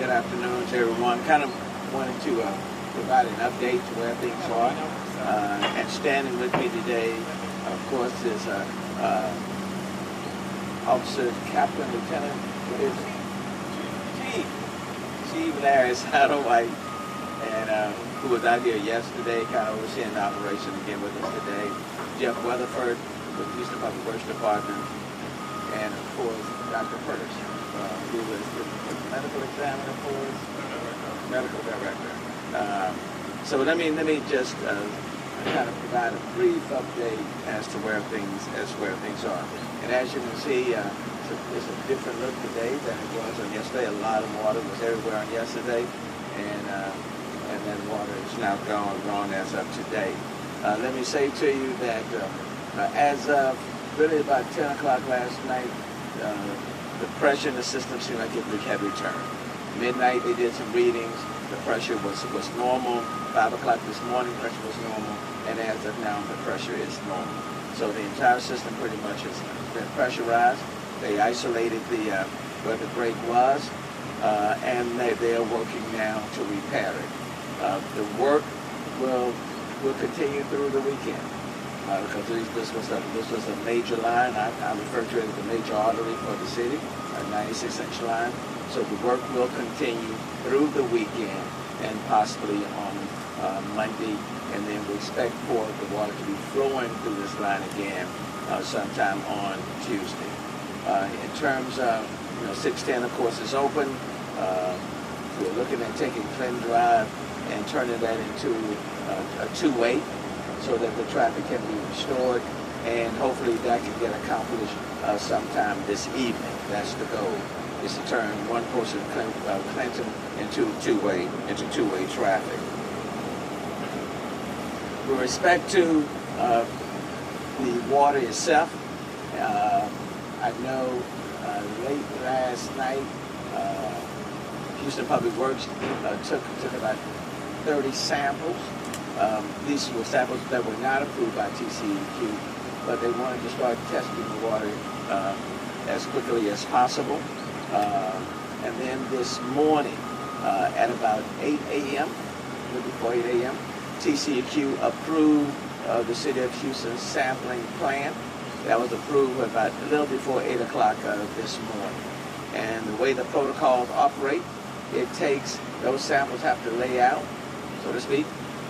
Good afternoon to everyone. Kind of wanted to provide an update to where things are. And standing with me today, of course, is Officer Captain Lieutenant Chief Larry Satterwhite, and who was out here yesterday, kind of overseeing the operation again with us today. Jeff Weatherford with Houston Public Works Department, and of course Dr. Curtis, who was the medical examiner for us, medical director. So let me just kind of provide a brief update as to where things are. And as you can see, it's a different look today than it was on yesterday. A lot of water was everywhere on yesterday, and that water is now gone as of today. Let me say to you that as of really about 10 o'clock last night, the pressure in the system seemed like it had returned. Midnight, they did some readings. The pressure was normal. 5 o'clock this morning, pressure was normal. And as of now, the pressure is normal. So the entire system pretty much has been pressurized. They isolated where the break was, and they are working now to repair it. The work will continue through the weekend. Because this was a major line. I refer to it as the major artery for the city, a 96-inch line. So the work will continue through the weekend and possibly on Monday, and then we expect for the water to be flowing through this line again sometime on Tuesday. In terms of 610, of course, is open. We're looking at taking Clinton Drive and turning that into a two-way, so that the traffic can be restored, and hopefully that can get accomplished sometime this evening. That's the goal, is to turn one portion of Clinton into two-way traffic. With respect to the water itself, I know late last night, Houston Public Works took about 30 samples. These were samples that were not approved by TCEQ, but they wanted to start testing the water as quickly as possible. And then this morning, at about 8 a.m., a little before 8 a.m., TCEQ approved the City of Houston's sampling plan. That was approved about a little before 8 o'clock this morning. And the way the protocols operate, it takes, those samples have to lay out, so to speak,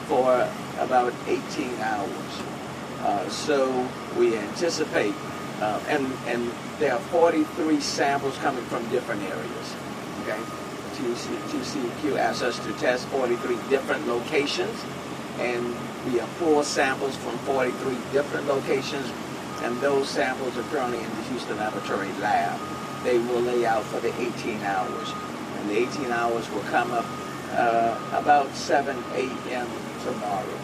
for about 18 hours. So we anticipate, and there are 43 samples coming from different areas. Okay, TCEQ asked us to test 43 different locations, and we have 4 samples from 43 different locations, and those samples are currently in the Houston Laboratory Lab. They will lay out for the 18 hours, and the 18 hours will come up about 7 a.m. tomorrow.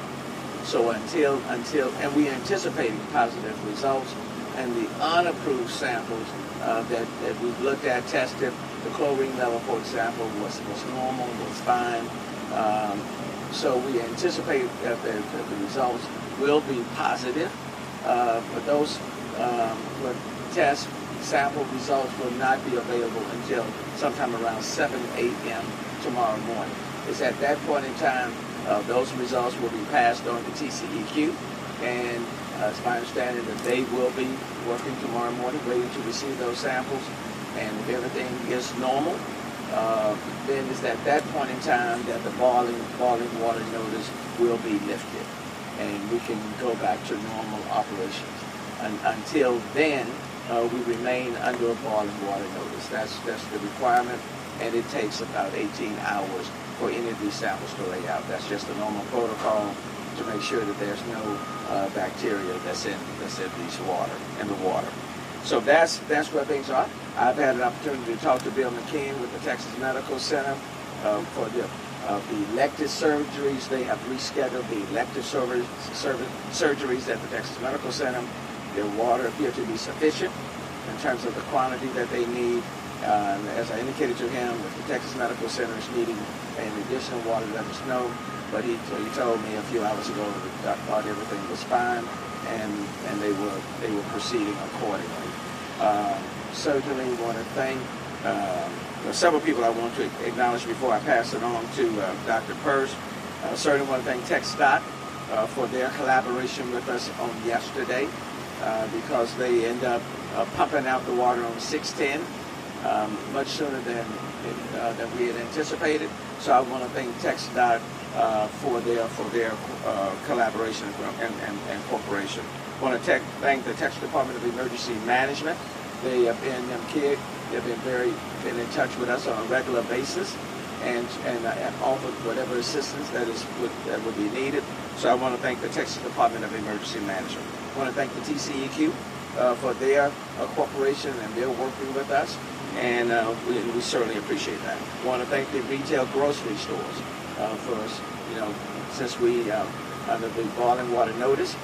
So until and we are anticipating positive results, and the unapproved samples that we've looked at, tested, the chlorine level, for example, was normal, was fine. So we anticipate that the results will be positive, but those test sample results will not be available until sometime around 7 a.m. tomorrow morning. It's at that point in time those results will be passed on to TCEQ, and it's my understanding that they will be working tomorrow morning, waiting to receive those samples. And if everything is normal, then it's at that point in time that the boiling water notice will be lifted, and we can go back to normal operations. Until then, we remain under a boiling water notice. That's the requirement, and it takes about 18 hours for any of these samples to lay out. That's just a normal protocol to make sure that there's no bacteria that's in the water. So that's where things are. I've had an opportunity to talk to Bill McKean with the Texas Medical Center for the elective surgeries. They have rescheduled the elective surgeries at the Texas Medical Center. Their water appears to be sufficient in terms of the quantity that they need. As I indicated to him, if the Texas Medical Center is needing an additional water, let us know. But he told me a few hours ago that thought everything was fine, and they were proceeding accordingly. Certainly want to thank There are several people I want to acknowledge before I pass it on to Dr. Purse. I certainly want to thank TxDOT for their collaboration with us on yesterday because they end up pumping out the water on 610 much sooner than we had anticipated. So I want to thank TxDOT for their collaboration and cooperation. I want to thank the Texas Department of Emergency Management. They have been been in touch with us on a regular basis and offered whatever assistance that would be needed. So I want to thank the Texas Department of Emergency Management. I want to thank the TCEQ for their cooperation and their working with us, and we certainly appreciate that. I want to thank the retail grocery stores for us. Since we under the boiling water notice,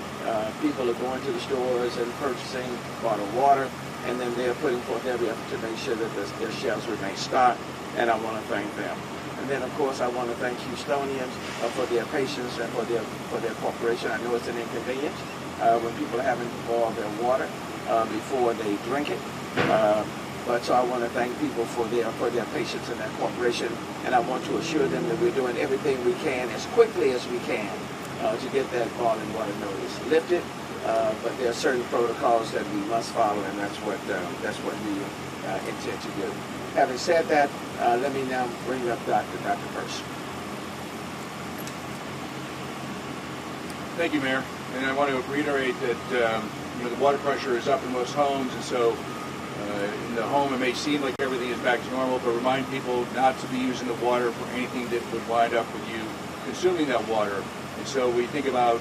people are going to the stores and purchasing bottled water, and then they're putting forth every effort to make sure that their shelves remain stocked, and I want to thank them. And then, of course, I want to thank Houstonians for their patience and for their cooperation. I know it's an inconvenience when people are having to boil their water before they drink it. But so I want to thank people for their patience and their cooperation, and I want to assure them that we're doing everything we can as quickly as we can to get that boiling water notice lifted. But there are certain protocols that we must follow, and that's what we intend to do. Having said that, let me now bring up Dr. Purse. Thank you, Mayor. And I want to reiterate that the water pressure is up in most homes, and so in the home it may seem like everything is back to normal, but remind people not to be using the water for anything that would wind up with you consuming that water. And so we think about,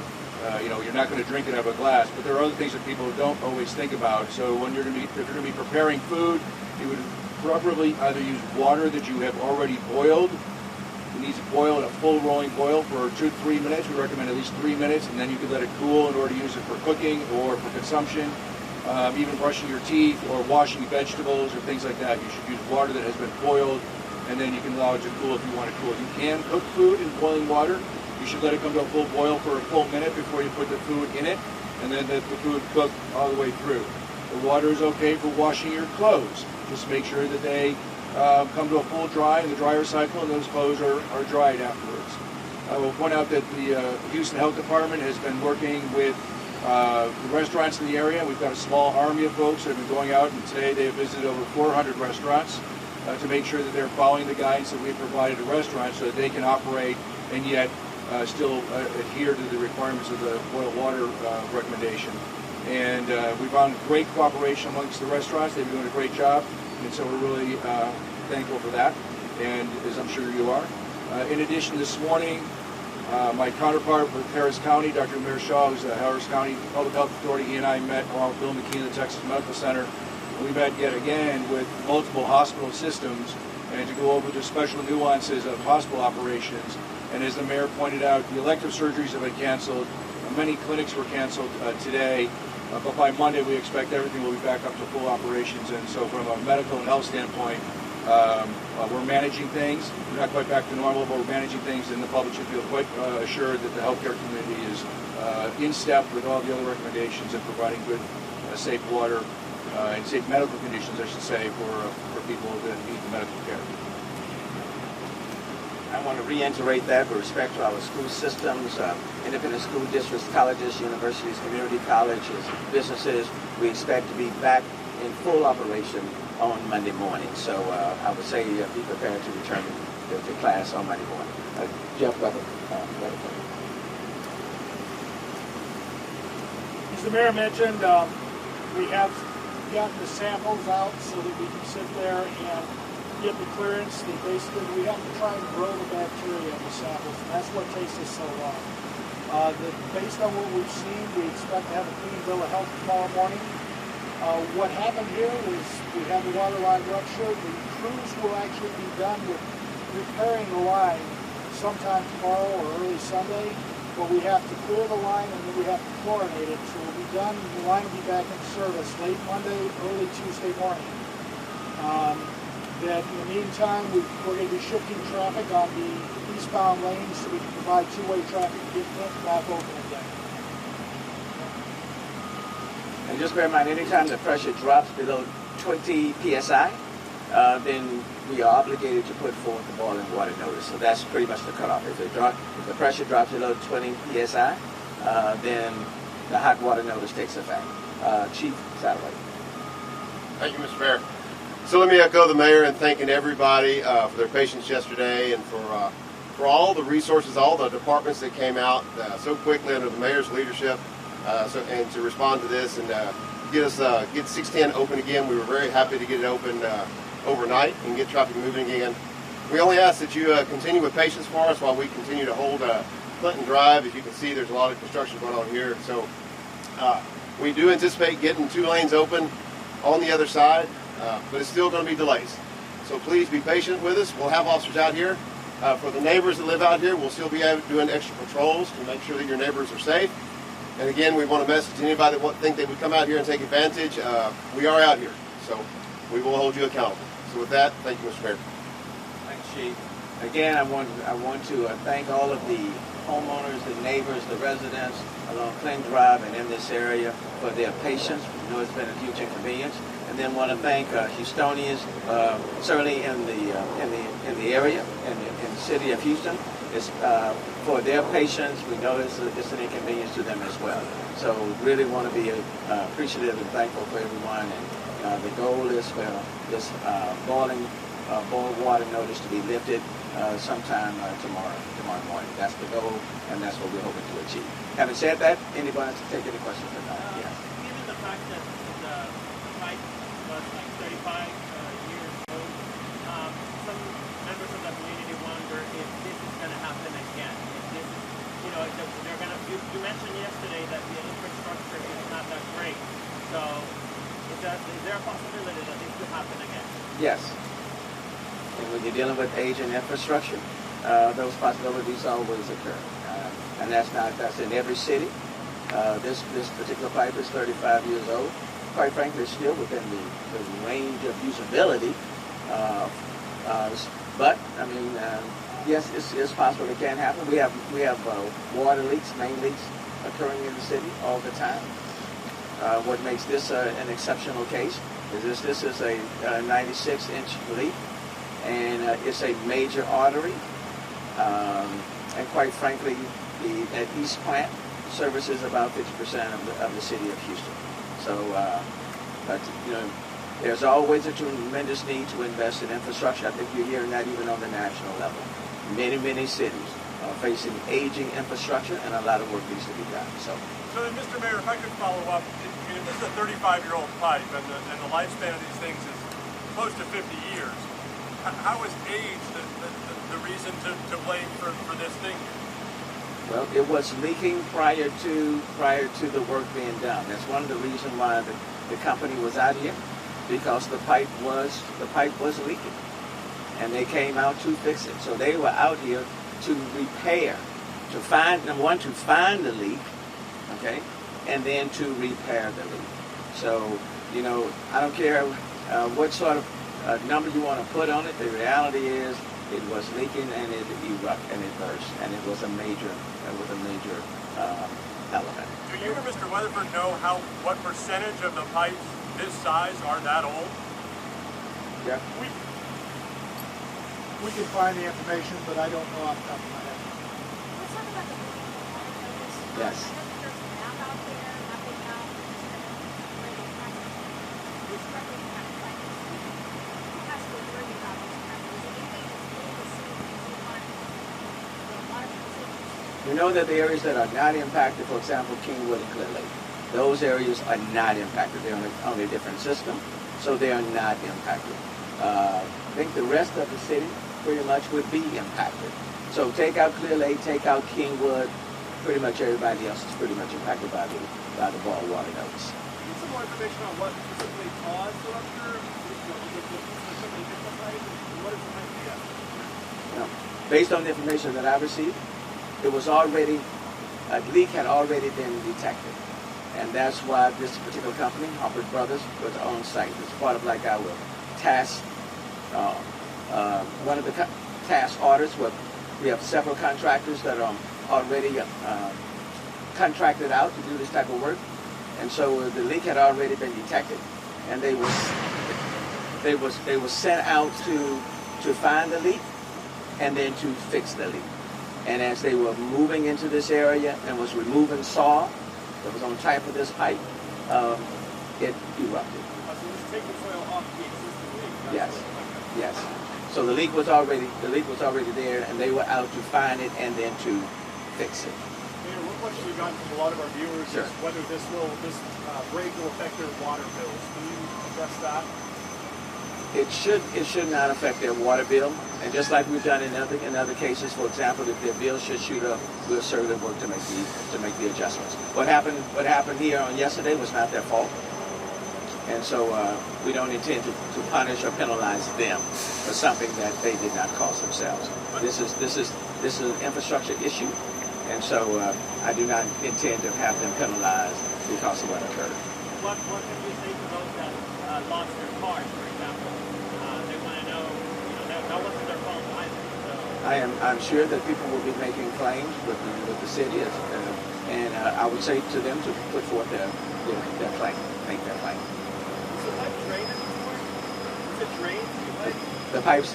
you're not going to drink it out of a glass, but there are other things that people don't always think about. So when if you're going to be preparing food, you would preferably either use water that you have already boiled. It needs to boil at a full rolling boil for 2 to 3 minutes. We recommend at least 3 minutes, and then you can let it cool in order to use it for cooking or for consumption. Even brushing your teeth or washing vegetables or things like that, you should use water that has been boiled, and then you can allow it to cool if you want to cool. You can cook food in boiling water. You should let it come to a full boil for a full minute before you put the food in it, and then let the food cook all the way through. The water is okay for washing your clothes. Just make sure that they come to a full dry in the dryer cycle, and those clothes are dried afterwards. I will point out that the Houston Health Department has been working with the restaurants in the area. We've got a small army of folks that have been going out, and today they have visited over 400 restaurants to make sure that they're following the guidance that we provided to restaurants so that they can operate and yet still adhere to the requirements of the boil water recommendation. And we've found great cooperation amongst the restaurants. They've been doing a great job, and so we're really thankful for that, and as I'm sure you are. In addition, this morning, my counterpart with Harris County, Dr. Amir Shaw, who's the Harris County Public Health Authority, he and I met along with Bill McKean of the Texas Medical Center. And we met yet again with multiple hospital systems and to go over the special nuances of hospital operations. And as the mayor pointed out, the elective surgeries have been canceled. Many clinics were canceled today, but by Monday we expect everything will be back up to full operations. And so from a medical and health standpoint, we're managing things. We're not quite back to normal, but we're managing things, and the public should feel quite assured that the healthcare community is in step with all the other recommendations and providing good, safe water and safe medical conditions, I should say, for people that need the medical care. I want to reiterate that with respect to our school systems, independent school districts, colleges, universities, community colleges, businesses. We expect to be back in full operation on Monday morning. So I would say be prepared to return to class on Monday morning. Jeff, go ahead. As the mayor mentioned, we have gotten the samples out so that we can sit there and get the clearance. We have to try and grow the bacteria in the samples, and that's what takes us so long. Based on what we've seen, we expect to have a clean bill of health tomorrow morning. What happened here was we had the water line rupture. The crews will actually be done with repairing the line sometime tomorrow or early Sunday, but we have to clear the line and then we have to chlorinate it. So we'll be done, the line will be back in service late Monday, early Tuesday morning. That in the meantime, we're going to be shifting traffic on the eastbound lanes so we can provide two-way traffic to get Flint back open again. And just bear in mind, anytime the pressure drops below 20 psi, then we are obligated to put forth the boiling water notice. So that's pretty much the cutoff. If the pressure drops below 20 psi, then the hot water notice takes effect. Chief Satterwhite. Thank you, Mr. Mayor. So let me echo the mayor in thanking everybody for their patience yesterday and for all the resources, all the departments that came out so quickly under the mayor's leadership, and to respond to this and get 610 open again. We were very happy to get it open overnight and get traffic moving again. We only ask that you continue with patience for us while we continue to hold Clinton Drive. As you can see, there's a lot of construction going on here. So we do anticipate getting 2 lanes open on the other side, but it's still going to be delays. So please be patient with us. We'll have officers out here. For the neighbors that live out here, we'll still be doing extra patrols to make sure that your neighbors are safe. And again, we want to message to anybody that think they would come out here and take advantage. We are out here, so we will hold you accountable. So with that, thank you, Mr. Mayor. Thanks, Chief. Again, I want to thank all of the homeowners, the neighbors, the residents along Clinton Drive and in this area for their patience. We know it's been a huge inconvenience. And then want to thank Houstonians, certainly in the area, in the city of Houston, for their patience. We know it's an inconvenience to them as well. So really want to be appreciative and thankful for everyone. And the goal is for this boiling water notice to be lifted sometime tomorrow morning. That's the goal, and that's what we're hoping to achieve. Having said that, anybody wants to take any questions or not? Yes. Given the fact that the pipe was like 35 years old, some members of the community wonder if this is going to happen again. If this is, they're going to. You mentioned yesterday that the infrastructure is not that great. So, is there a possibility that this could happen again? Yes. And when you're dealing with aging infrastructure, those possibilities always occur. And that's in every city. This particular pipe is 35 years old. Quite frankly, it's still within the range of usability. But I mean, yes, it's possible it can happen. We have water leaks, main leaks occurring in the city all the time. What makes this an exceptional case is this is a 96-inch leak, and it's a major artery. And quite frankly, that East Plant services about 50% of the city of Houston. So, but there's always a tremendous need to invest in infrastructure. I think you're hearing that even on the national level. Many cities are facing aging infrastructure, and a lot of work needs to be done. So then, Mr. Mayor, if I could follow up, if this is a 35-year-old pipe and the lifespan of these things is close to 50 years, how is age the reason to blame for this thing? Well, it was leaking prior to the work being done. That's one of the reasons why the company was out here, because the pipe was leaking, and they came out to fix it. So they were out here to repair, to find the leak, okay, and then to repair the leak. So I don't care what sort of number you want to put on it. The reality is it was leaking and it erupted and it burst, and it was a major element. Do you or Mr. Weatherford know what percentage of the pipes this size are that old? Yeah. We can find the information, but I don't know off the top of my head. Let's talk about the water. Yes. I know that there's a map out there, mapping out which directly impacted by this. Who has to worry about this? Is it anything that's really the city that you want the water usage? We know that the areas that are not impacted, for example, Kingwood and Clear Lake, those areas are not impacted. They're on a different system, so they are not impacted. I think the rest of the city pretty much would be impacted. So take out Clear Lake, take out Kingwood, pretty much everybody else is pretty much impacted by the boil water notice. Get some more information on what specifically caused the rupture. What is the idea? Based on the information that I received, it was already, a leak had already been detected. And that's why this particular company, Harper Brothers, was on site. It's part of like our task, one of the task orders where we have several contractors that are already contracted out to do this type of work. And so the leak had already been detected, and they were They was sent out to find the leak and then to fix the leak. And as they were moving into this area and was removing saw that was on top of this pipe, it erupted. So it's taking soil off the existing leak. Yes, yes. So the leak was already there, and they were out to find it and then to fix it. Mayor, one question we got from a lot of our viewers Sure. is whether this break will affect their water bills. Can you address that? It should not affect their water bill, and just like we've done in other cases, for example, if their bill should shoot up, we'll certainly work to make the adjustments. What happened here on yesterday was not their fault, and so we don't intend to punish or penalize them for something that they did not cause themselves. This is an infrastructure issue, and so I do not intend to have them penalized because of what occurred. What can we say to those that lost their cars, for example? They want to know, that wasn't their fault either. So. I'm sure that people will be making claims with the city, and I would say to them to put forth their claim, make their claim. Is the pipe drained at this point? Is it drained? The pipes,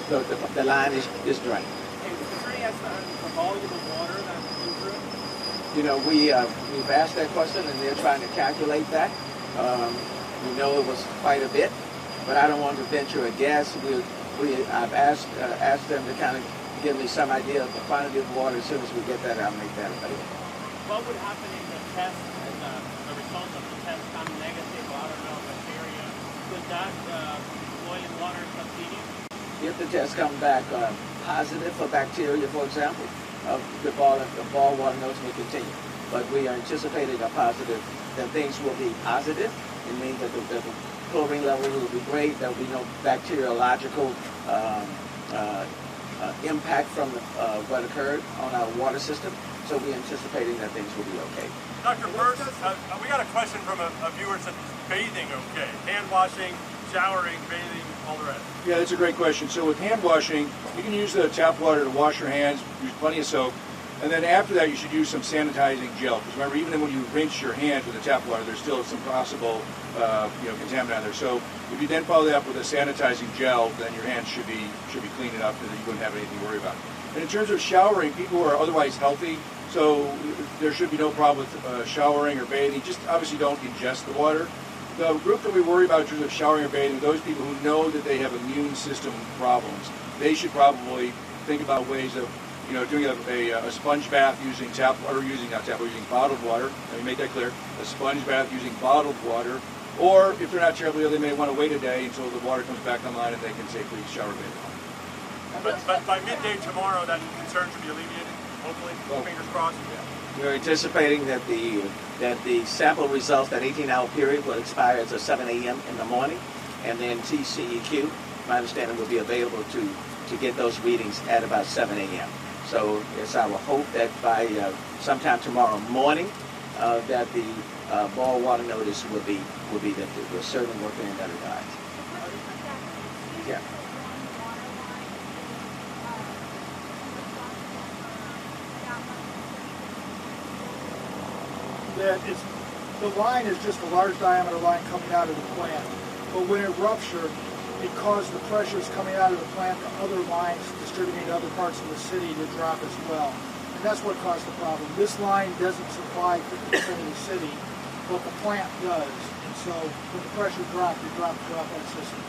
the line is drained. Is there any estimate on the volume of water that's through it? You know, we've asked that question, and they're trying to calculate that. We know it was quite a bit, but I don't want to venture a guess. I've asked them to kind of give me some idea of the quantity of water. As soon as we get that, I'll make that available. What would happen if the test and the results of the test come negative, I don't know, bacteria? Could that boiling water continue? If the test comes back positive for bacteria, for example, the ball water nose will continue. But we are anticipating a positive, that things will be positive. It means that the chlorine level will be great. There will be no bacteriological impact from what occurred on our water system. So we're anticipating that things will be okay. Dr. Burst, we got a question from a viewer that says, bathing okay? Hand washing, showering, bathing, all the rest. Yeah, that's a great question. So with hand washing, you can use the tap water to wash your hands, use plenty of soap, and then after that you should use some sanitizing gel. Because remember, even when you rinse your hands with the tap water, there's still some possible contaminant there. So if you then follow that up with a sanitizing gel, then your hands should be clean enough that you wouldn't have anything to worry about. And in terms of showering, people who are otherwise healthy, so there should be no problem with showering or bathing. Just obviously don't ingest the water. The group that we worry about in terms of showering or bathing, those people who know that they have immune system problems, they should probably think about ways of, doing a sponge bath using using bottled water. Let me make that clear. A sponge bath using bottled water. Or if they're not terribly ill, they may want to wait a day until the water comes back online and they can safely shower or bathe. But by midday tomorrow, that concern should be alleviated, hopefully. Well, Fingers crossed. We're anticipating that the sample results, that 18-hour period, will expire as of 7 a.m. in the morning, and then TCEQ, my understanding, will be available to get those readings at about 7 a.m. So it's our hope that by sometime tomorrow morning, that the boil water notice will be lifted. We're certainly working in that regard. Yeah. The line is just a large diameter line coming out of the plant, but when it ruptured, it caused the pressures coming out of the plant to other lines distributing to other parts of the city to drop as well. And that's what caused the problem. This line doesn't supply 50% of the city, but the plant does. And so when the pressure dropped, it dropped throughout that system.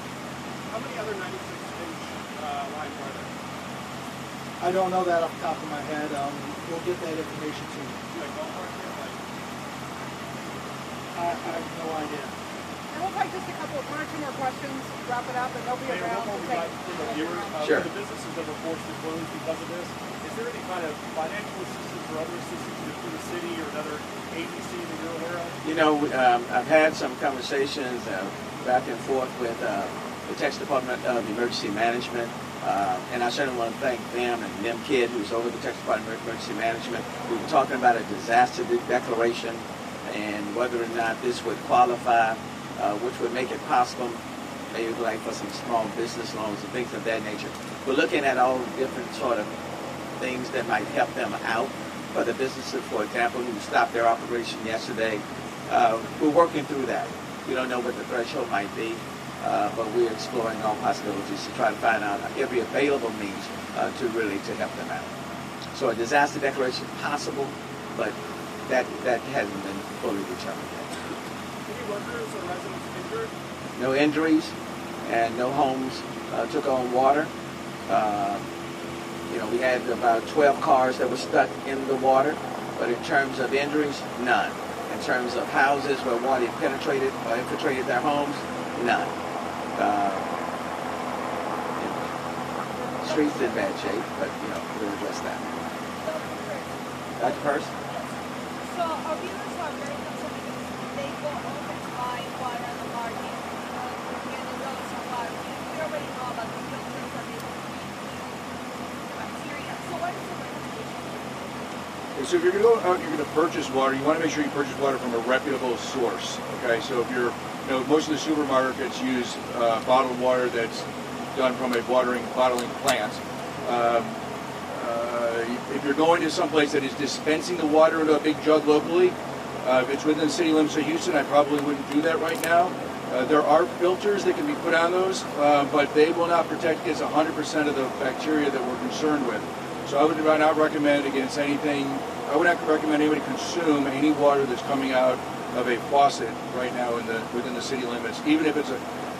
How many other 96-inch lines are there? I don't know that off the top of my head. We'll get that information to you. Like ballpark here? I have no idea. And we'll take just a couple, one or two more questions, wrap it up, and they'll be Mayor, around one to more we take. got from a viewer. Sure. For the businesses that were forced to close because of this, is there any kind of financial assistance or other assistance either through the city or another agency that you're aware of? I've had some conversations back and forth with the Texas Department of Emergency Management, and I certainly want to thank them and Nim Kidd, who's over the Texas Department of Emergency Management. We were talking about a disaster declaration and whether or not this would qualify, which would make it possible, maybe like for some small business loans and things of that nature. We're looking at all different sort of things that might help them out. For the businesses, for example, who stopped their operation yesterday, we're working through that. We don't know what the threshold might be. but we're exploring all possibilities to try to find out every available means to help them out. So a disaster declaration is possible, but that hasn't been fully determined yet. Any workers or residents injured? No injuries, and no homes took on water. We had about 12 cars that were stuck in the water, but in terms of injuries, none. In terms of houses where water penetrated or infiltrated their homes, none. Streets in bad shape, but we'll address that. Dr. Purse? So our viewers are very concerned because they go over to buy water at the market, and it goes so far. We already know about the filters that they will the bacteria. So what is the recommendation? So if you're going to go out, you're going to purchase water, you want to make sure you purchase water from a reputable source. Okay, so if you're, most of the supermarkets use bottled water that's done from a bottling plant. If you're going to someplace that is dispensing the water into a big jug locally, if it's within the city limits of Houston, I probably wouldn't do that right now. There are filters that can be put on those, but they will not protect against 100% of the bacteria that we're concerned with. So I would not recommend against anything. I would not recommend anybody consume any water that's coming out of a faucet right now within the city limits. Even if it's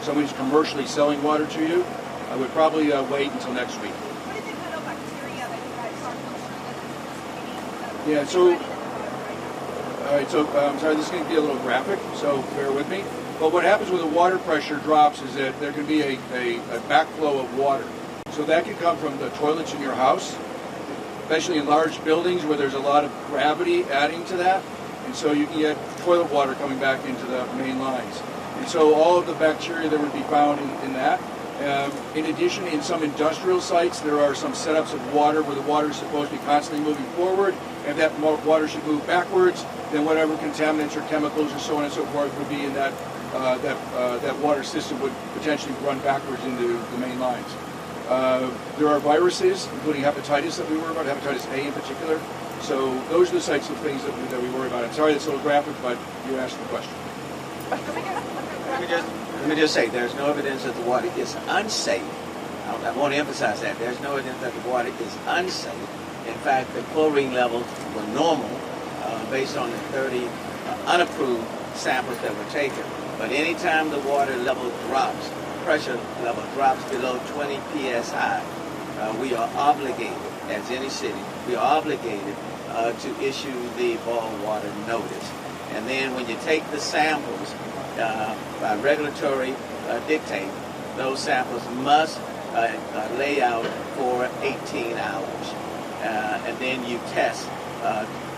somebody's commercially selling water to you, I would probably wait until next week. What is the kind of bacteria that you guys are concerned with? Yeah, so, all right, so I'm sorry, this is going to be a little graphic, so bear with me. But what happens when the water pressure drops is that there can be a backflow of water. So that can come from the toilets in your house, especially in large buildings where there's a lot of gravity adding to that. And so you can get toilet water coming back into the main lines. And so all of the bacteria that would be found in that. In addition, in some industrial sites, there are some setups of water where the water is supposed to be constantly moving forward. And that water should move backwards, then whatever contaminants or chemicals or so on and so forth would be in that water system would potentially run backwards into the main lines. There are viruses, including hepatitis that we worry about, hepatitis A in particular. So those are the types of things that we worry about. I'm sorry that's a little graphic, but you asked the question. Let me just say, there's no evidence that the water is unsafe. I want to emphasize that. There's no evidence that the water is unsafe. In fact, the chlorine levels were normal based on the 30 unapproved samples that were taken. But anytime the water level drops, pressure level drops below 20 psi, we are obligated, as any city, we are obligated to issue the boil water notice. And then when you take the samples by regulatory dictate, those samples must lay out for 18 hours. And then you test,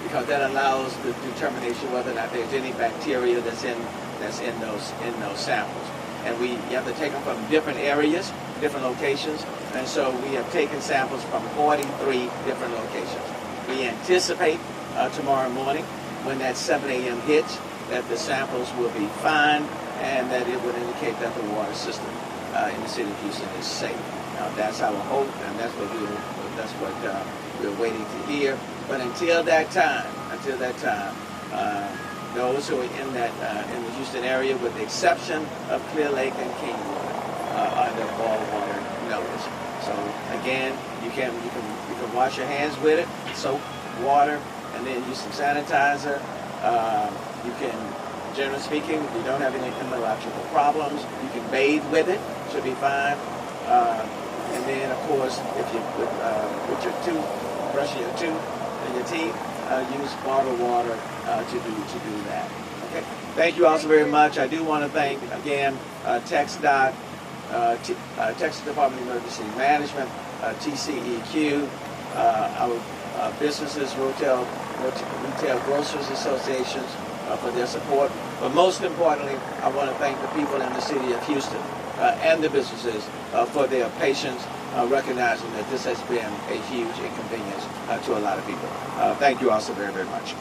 because that allows the determination whether or not there's any bacteria that's in those samples. And you have to take them from different areas, different locations, and so we have taken samples from 43 different locations. We anticipate tomorrow morning, when that 7 a.m. hits, that the samples will be fine and that it would indicate that the water system in the city of Houston is safe. Now, that's our hope, and that's what we're waiting to hear. But until that time, those who are in the Houston area, with the exception of Clear Lake and Kingwood, are under boil water notice. So again, you can wash your hands with it, soap, water, and then use some sanitizer. You can, generally speaking, if you don't have any immunological problems, you can bathe with it, should be fine. And then, of course, if you with your tooth, brushing your tooth and your teeth, use bottled water to do that. Okay. Thank you also very much. I do want to thank again TxDOT, Texas Department of Emergency Management, TCEQ, our businesses, retail grocers associations for their support. But most importantly, I want to thank the people in the city of Houston and the businesses for their patience, recognizing that this has been a huge inconvenience to a lot of people. Thank you also very, very much.